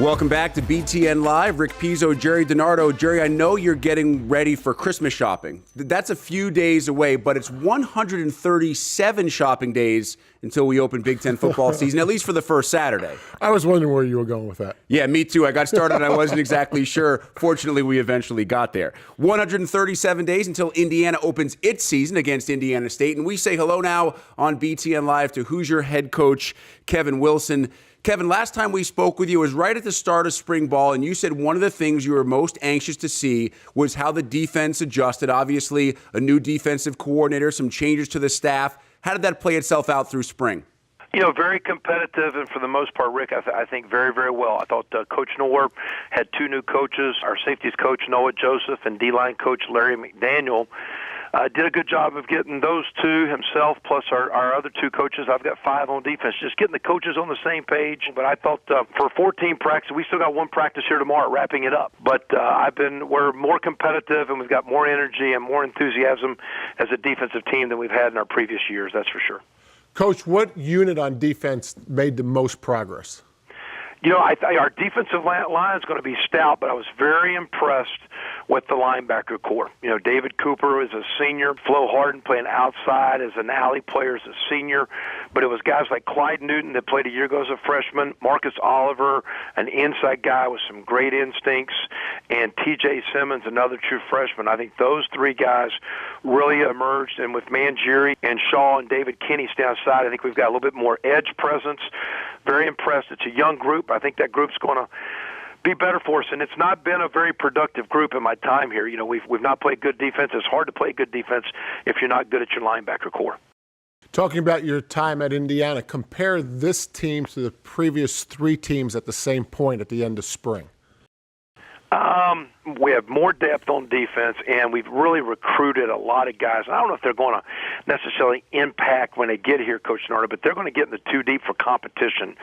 Welcome back to BTN Live. Rick Pizzo, Jerry DiNardo. Jerry, I know you're getting ready for Christmas shopping. That's a few days away, but it's 137 shopping days until we open Big Ten football season, at least for the first Saturday. I was wondering where you were going with that. Yeah, me too. I got started and I wasn't exactly sure. Fortunately, we eventually got there. 137 days until Indiana opens its season against Indiana State. And we say hello now on BTN Live to Hoosier head coach Kevin Wilson. Kevin, last time we spoke with you was right at the start of spring ball, and you said one of the things you were most anxious to see was how the defense adjusted. Obviously, a new defensive coordinator, some changes to the staff. How did that play itself out through spring? You know, very competitive, and for the most part, Rick, I think very, very well. I thought Coach Noor had two new coaches, our safeties coach Noah Joseph and D-line coach Larry McDaniel. Did a good job of getting those two himself, plus our other two coaches. I've got 5 on defense. Just getting the coaches on the same page. But I thought for 14 practice, we still got one practice here tomorrow, wrapping it up. But we're more competitive, and we've got more energy and more enthusiasm as a defensive team than we've had in our previous years. That's for sure. Coach, what unit on defense made the most progress? You know, our defensive line is going to be stout, but I was very impressed with the linebacker core. You know, David Cooper is a senior. Flo Harden playing outside as an alley player as a senior. But it was guys like Clyde Newton that played a year ago as a freshman, Marcus Oliver, an inside guy with some great instincts, and T.J. Simmons, another true freshman. I think those 3 guys really emerged. And with Mangieri and Shaw and David Kinney staying outside, I think we've got a little bit more edge presence. Very impressed. It's a young group. I think that group's going to be better for us, and it's not been a very productive group in my time here. You know, we've not played good defense. It's hard to play good defense if you're not good at your linebacker core. Talking about your time at Indiana, compare this team to the previous 3 teams at the same point at the end of spring. We have more depth on defense, and we've really recruited a lot of guys. I don't know if they're going to necessarily impact when they get here, Coach DiNardo, but they're going to get in the 2 deep for competition.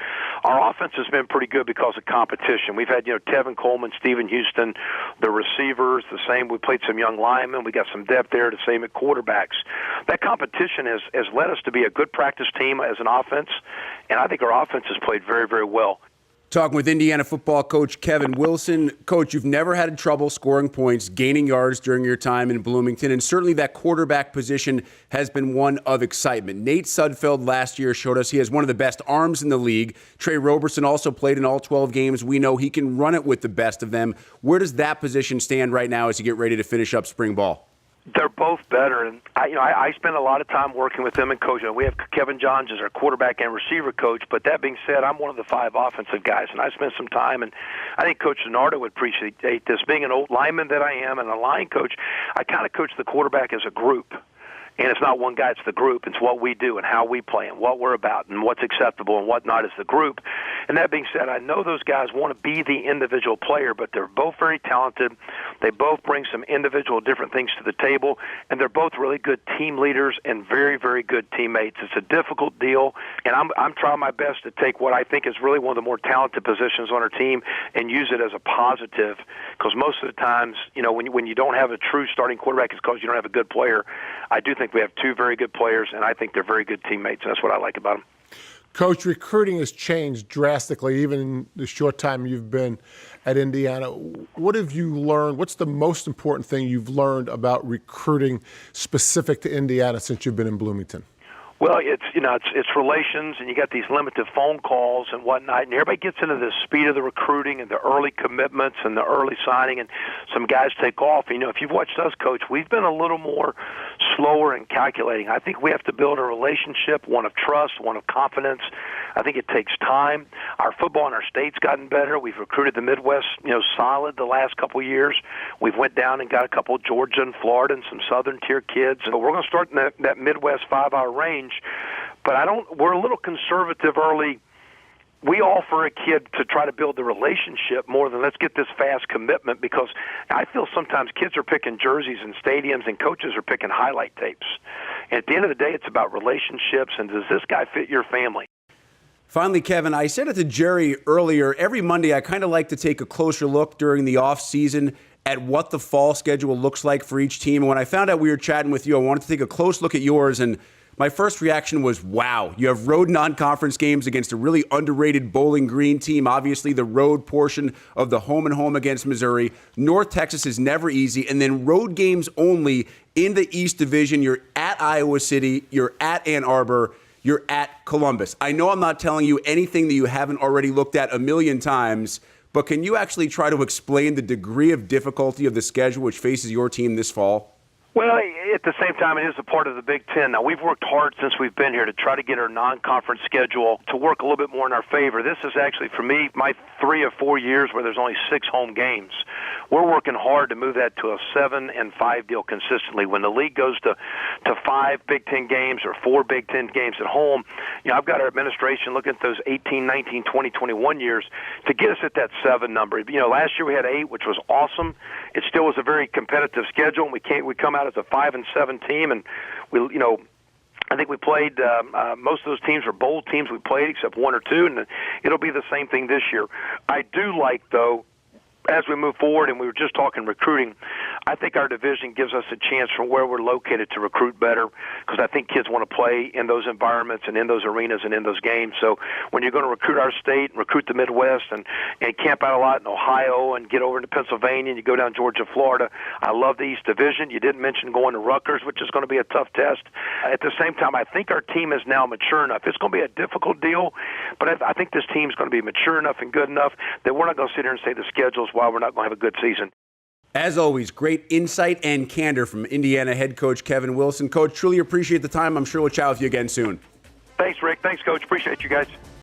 Our offense has been pretty good because of competition. We've had, Tevin Coleman, Stephen Houston, the receivers, the same. We played some young linemen. We got some depth there, the same at quarterbacks. That competition has led us to be a good practice team as an offense, and I think our offense has played very, very well. Talking with Indiana football coach Kevin Wilson. Coach, you've never had trouble scoring points, gaining yards during your time in Bloomington, and certainly that quarterback position has been one of excitement. Nate Sudfeld last year showed us he has one of the best arms in the league. Trey Roberson also played in all 12 games. We know he can run it with the best of them. Where does that position stand right now as you get ready to finish up spring ball? They're both better, and I spend a lot of time working with them and coaching. We have Kevin Johns as our quarterback and receiver coach, but that being said, I'm one of the 5 offensive guys, and I spent some time, and I think Coach DiNardo would appreciate this. Being an old lineman that I am and a line coach, I kind of coach the quarterback as a group. And it's not one guy, it's the group. It's what we do and how we play and what we're about and what's acceptable and what not as the group. And that being said, I know those guys want to be the individual player, but they're both very talented. They both bring some individual different things to the table, and they're both really good team leaders and very, very good teammates. It's a difficult deal, and I'm trying my best to take what I think is really one of the more talented positions on our team and use it as a positive, because most of the times, when you don't have a true starting quarterback, it's because you don't have a good player. I do think we have 2 very good players, and I think they're very good teammates, and that's what I like about them. Coach, recruiting has changed drastically, even in the short time you've been at Indiana. What have you learned? What's the most important thing you've learned about recruiting specific to Indiana since you've been in Bloomington? Well, it's relations, and you got these limited phone calls and whatnot, and everybody gets into the speed of the recruiting and the early commitments and the early signing, and some guys take off. If you've watched us, Coach, we've been a little more slower and calculating. I think we have to build a relationship, one of trust, one of confidence. I think it takes time. Our football in our state's gotten better. We've recruited the Midwest, solid the last couple of years. We've went down and got a couple of Georgia and Florida and some Southern tier kids. So we're going to start in that Midwest 5-hour range. But we're a little conservative early. We offer a kid to try to build the relationship more than let's get this fast commitment, because I feel sometimes kids are picking jerseys in stadiums and coaches are picking highlight tapes. And at the end of the day, it's about relationships and does this guy fit your family? Finally, Kevin, I said it to Jerry earlier. Every Monday, I kind of like to take a closer look during the off season at what the fall schedule looks like for each team. And when I found out we were chatting with you, I wanted to take a close look at yours. And my first reaction was, wow, you have road non-conference games against a really underrated Bowling Green team. Obviously, the road portion of the home and home against Missouri. North Texas is never easy. And then road games only in the East Division. You're at Iowa City. You're at Ann Arbor. You're at Columbus. I know I'm not telling you anything that you haven't already looked at a million times, but can you actually try to explain the degree of difficulty of the schedule which faces your team this fall? Well, at the same time, it is a part of the Big Ten. Now, we've worked hard since we've been here to try to get our non-conference schedule to work a little bit more in our favor. This is actually, for me, my 3 or 4 years where there's only 6 home games. We're working hard to move that to a 7 and 5 deal consistently. When the league goes to 5 Big Ten games or 4 Big Ten games at home, I've got our administration looking at those 18, 19, 20, 21 years to get us at that 7 number. Last year we had 8, which was awesome. It still was a very competitive schedule, and we come out as a 5 and 7 team, and I think we played most of those teams were bowl teams we played, except 1 or 2, and it'll be the same thing this year. I do like, though, as we move forward, and we were just talking recruiting, I think our division gives us a chance from where we're located to recruit better, because I think kids want to play in those environments and in those arenas and in those games. So when you're going to recruit our state and recruit the Midwest and camp out a lot in Ohio and get over into Pennsylvania and you go down Georgia, Florida, I love the East Division. You didn't mention going to Rutgers, which is going to be a tough test. At the same time, I think our team is now mature enough. It's going to be a difficult deal, but I think this team's going to be mature enough and good enough that we're not going to sit here and say the schedule's why we're not going to have a good season. As always, great insight and candor from Indiana head coach Kevin Wilson. Coach, truly appreciate the time. I'm sure we'll chat with you again soon. Thanks, Rick. Thanks, Coach. Appreciate you guys.